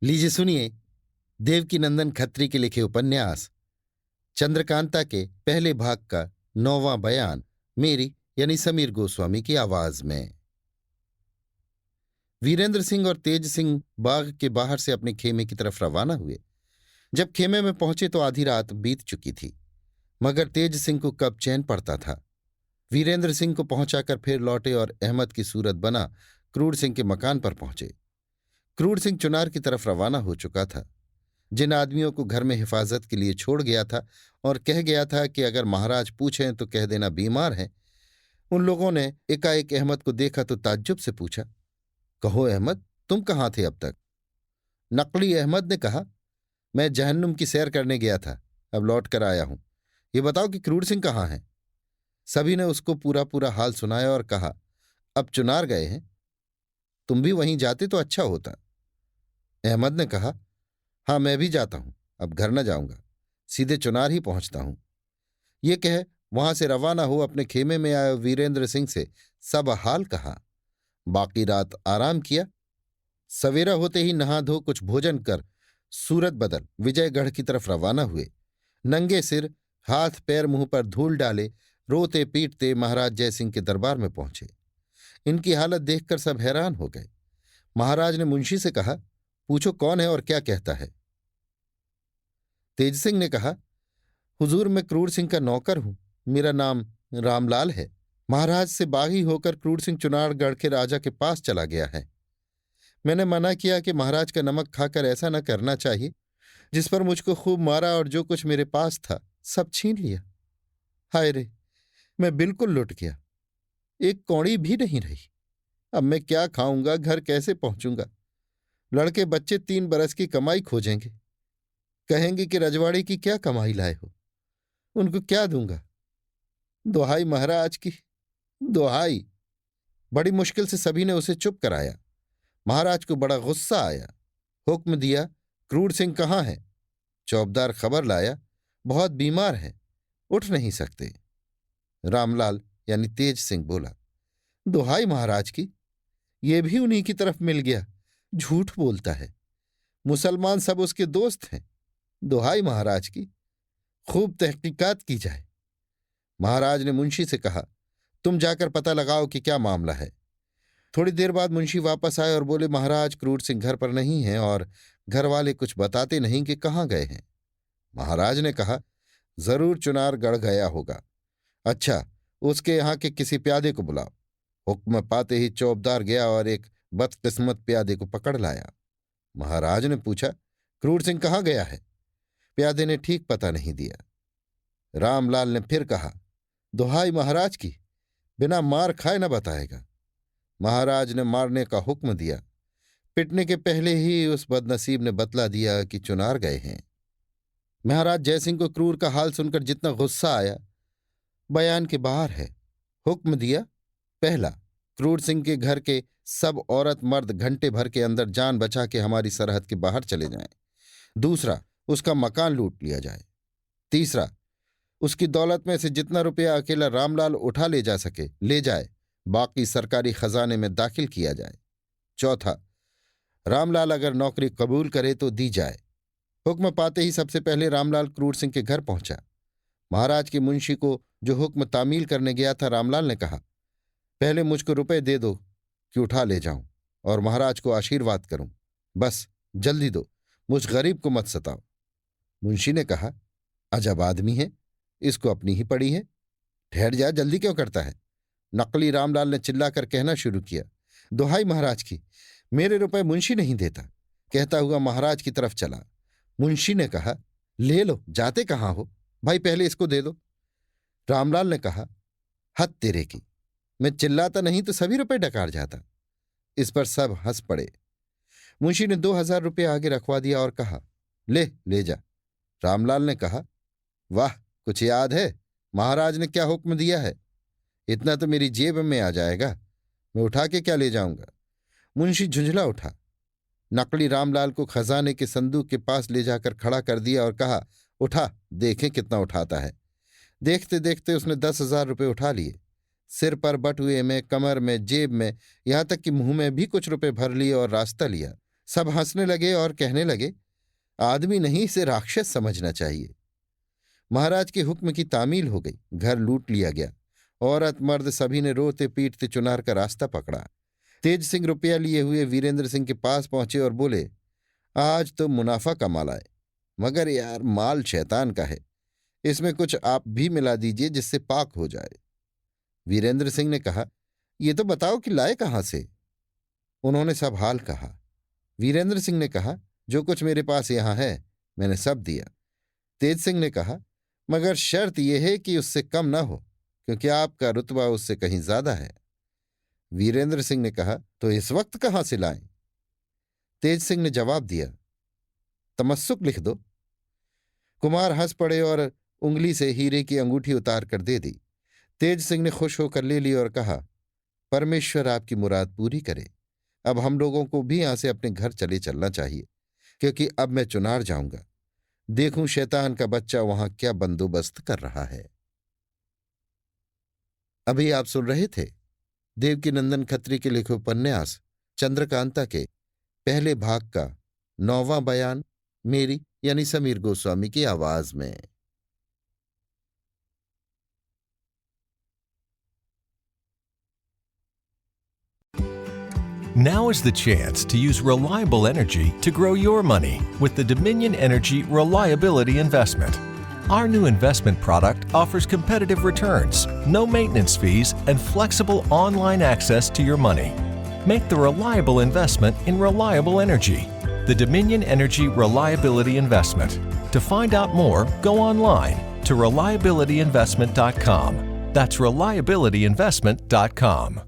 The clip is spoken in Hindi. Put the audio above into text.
लीजिए सुनिए देवकीनंदन खत्री के लिखे उपन्यास चंद्रकांता के पहले भाग का 9वां बयान मेरी यानी समीर गोस्वामी की आवाज में। वीरेंद्र सिंह और तेज सिंह बाग के बाहर से अपने खेमे की तरफ रवाना हुए। जब खेमे में पहुंचे तो आधी रात बीत चुकी थी, मगर तेज सिंह को कब चैन पड़ता था। वीरेंद्र सिंह को पहुंचाकर फिर लौटे और अहमद की सूरत बना क्रूर सिंह के मकान पर पहुंचे। क्रूर सिंह चुनार की तरफ रवाना हो चुका था। जिन आदमियों को घर में हिफाजत के लिए छोड़ गया था और कह गया था कि अगर महाराज पूछें तो कह देना बीमार है, उन लोगों ने एकाएक अहमद को देखा तो ताज्जुब से पूछा, कहो अहमद, तुम कहाँ थे अब तक? नकली अहमद ने कहा, मैं जहन्नुम की सैर करने गया था, अब लौट कर आया हूं। ये बताओ कि क्रूर सिंह कहाँ है? सभी ने उसको पूरा पूरा हाल सुनाया और कहा, अब चुनार गए हैं, तुम भी वहीं जाते तो अच्छा होता। अहमद ने कहा, हाँ मैं भी जाता हूं, अब घर न जाऊंगा, सीधे चुनार ही पहुंचता हूं। ये कह वहां से रवाना हो अपने खेमे में आए वीरेंद्र सिंह से सब हाल कहा। बाकी रात आराम किया। सवेरा होते ही नहा धो कुछ भोजन कर सूरत बदल विजयगढ़ की तरफ रवाना हुए। नंगे सिर, हाथ पैर मुंह पर धूल डाले, रोते पीटते महाराज जयसिंह के दरबार में पहुंचे। इनकी हालत देखकर सब हैरान हो गए। महाराज ने मुंशी से कहा, पूछो कौन है और क्या कहता है? तेज सिंह ने कहा, हुजूर मैं क्रूर सिंह का नौकर हूं, मेरा नाम रामलाल है। महाराज से बागी होकर क्रूर सिंह चुनारगढ़ के राजा के पास चला गया है। मैंने मना किया कि महाराज का नमक खाकर ऐसा न करना चाहिए, जिस पर मुझको खूब मारा और जो कुछ मेरे पास था सब छीन लिया। हाय रे, मैं बिल्कुल लुट गया, एक कौड़ी भी नहीं रही। अब मैं क्या खाऊंगा, घर कैसे पहुंचूंगा? लड़के बच्चे 3 बरस की कमाई खोजेंगे, कहेंगे कि रजवाड़े की क्या कमाई लाए हो, उनको क्या दूंगा? दुहाई महाराज की, दुहाई। बड़ी मुश्किल से सभी ने उसे चुप कराया। महाराज को बड़ा गुस्सा आया। हुक्म दिया, क्रूर सिंह कहाँ है? चौबदार खबर लाया, बहुत बीमार है, उठ नहीं सकते। रामलाल यानी तेज सिंह बोला, दुहाई महाराज की, ये भी उन्हीं की तरफ मिल गया, झूठ बोलता है, मुसलमान सब उसके दोस्त हैं। दुहाई महाराज की, खूब तहकीकात की जाए। महाराज ने मुंशी से कहा, तुम जाकर पता लगाओ कि क्या मामला है। थोड़ी देर बाद मुंशी वापस आए और बोले, महाराज क्रूर सिंह घर पर नहीं हैं और घर वाले कुछ बताते नहीं कि कहाँ गए हैं। महाराज ने कहा, जरूर चुनारगढ़ गया होगा। अच्छा, उसके यहाँ के किसी प्यादे को बुलाओ। हुक्म पाते ही चौबदार गया और एक बदकिस्मत प्यादे को पकड़ लाया। महाराज ने पूछा, क्रूर सिंह कहाँ गया है? प्यादे ने ठीक पता नहीं दिया। रामलाल ने फिर कहा, दुहाई महाराज की, बिना मार खाए न बताएगा। महाराज ने मारने का हुक्म दिया। पिटने के पहले ही उस बदनसीब ने बतला दिया कि चुनार गए हैं। महाराज जयसिंह को क्रूर का हाल सुनकर जितना गुस्सा आया, बयान के बाहर है। हुक्म दिया, पहला, क्रूर सिंह के घर के सब औरत मर्द घंटे भर के अंदर जान बचा के हमारी सरहद के बाहर चले जाएं। दूसरा, उसका मकान लूट लिया जाए। तीसरा, उसकी दौलत में से जितना रुपया अकेला रामलाल उठा ले जा सके ले जाए, बाकी सरकारी खजाने में दाखिल किया जाए। चौथा, रामलाल अगर नौकरी कबूल करे तो दी जाए। हुक्म पाते ही सबसे पहले रामलाल क्रूर सिंह के घर पहुंचा। महाराज के मुंशी को जो हुक्म तामील करने गया था, रामलाल ने कहा, पहले मुझको रुपए दे दो कि उठा ले जाऊं और महाराज को आशीर्वाद करूं। बस जल्दी दो, मुझ गरीब को मत सताओ। मुंशी ने कहा, अजब आदमी है, इसको अपनी ही पड़ी है, ठहर जा, जल्दी क्यों करता है? नकली रामलाल ने चिल्लाकर कहना शुरू किया, दुहाई महाराज की, मेरे रुपए मुंशी नहीं देता। कहता हुआ महाराज की तरफ चला। मुंशी ने कहा, ले लो, जाते कहाँ हो भाई, पहले इसको दे दो। रामलाल ने कहा, हद तेरे की, मैं चिल्लाता नहीं तो सभी रुपए डकार जाता। इस पर सब हंस पड़े। मुंशी ने 2000 रुपये आगे रखवा दिया और कहा, ले जा। रामलाल ने कहा, वाह, कुछ याद है महाराज ने क्या हुक्म दिया है? इतना तो मेरी जेब में आ जाएगा, मैं उठा के क्या ले जाऊंगा? मुंशी झुंझला उठा। नकली रामलाल को खजाने के संदूक के पास ले जाकर खड़ा कर दिया और कहा, उठा, देखें कितना उठाता है। देखते देखते उसने 10,000 रुपये उठा लिए। सिर पर, बटुए में, कमर में, जेब में, यहां तक कि मुंह में भी कुछ रुपए भर लिए और रास्ता लिया। सब हंसने लगे और कहने लगे, आदमी नहीं, इसे राक्षस समझना चाहिए। महाराज के हुक्म की तामील हो गई। घर लूट लिया गया। औरत मर्द सभी ने रोते पीटते चुनार का रास्ता पकड़ा। तेज सिंह रुपया लिए हुए वीरेंद्र सिंह के पास पहुंचे और बोले, आज तो मुनाफा कमा लाए, मगर यार माल शैतान का है, इसमें कुछ आप भी मिला दीजिए जिससे पाक हो जाए। वीरेंद्र सिंह ने कहा, ये तो बताओ कि लाए कहाँ से। उन्होंने सब हाल कहा। वीरेंद्र सिंह ने कहा, जो कुछ मेरे पास यहां है मैंने सब दिया। तेज सिंह ने कहा, मगर शर्त यह है कि उससे कम ना हो, क्योंकि आपका रुतबा उससे कहीं ज्यादा है। वीरेंद्र सिंह ने कहा, तो इस वक्त कहां से लाएं? तेज सिंह ने जवाब दिया, तमस्सुक लिख दो। कुमार हंस पड़े और उंगली से हीरे की अंगूठी उतार कर दे दी। तेज सिंह ने खुश होकर ले ली और कहा, परमेश्वर आपकी मुराद पूरी करे। अब हम लोगों को भी यहां से अपने घर चले चलना चाहिए, क्योंकि अब मैं चुनार जाऊंगा। देखूं शैतान का बच्चा वहां क्या बंदोबस्त कर रहा है। अभी आप सुन रहे थे देवकीनंदन खत्री के लिखे उपन्यास चंद्रकांता के पहले भाग का 9वां बयान, मेरी यानी समीर गोस्वामी की आवाज में। Now is the chance to use reliable energy to grow your money with the Dominion Energy Reliability Investment. Our new investment product offers competitive returns, no maintenance fees, and flexible online access to your money. Make the reliable investment in reliable energy. The Dominion Energy Reliability Investment. To find out more, go online to reliabilityinvestment.com. That's reliabilityinvestment.com.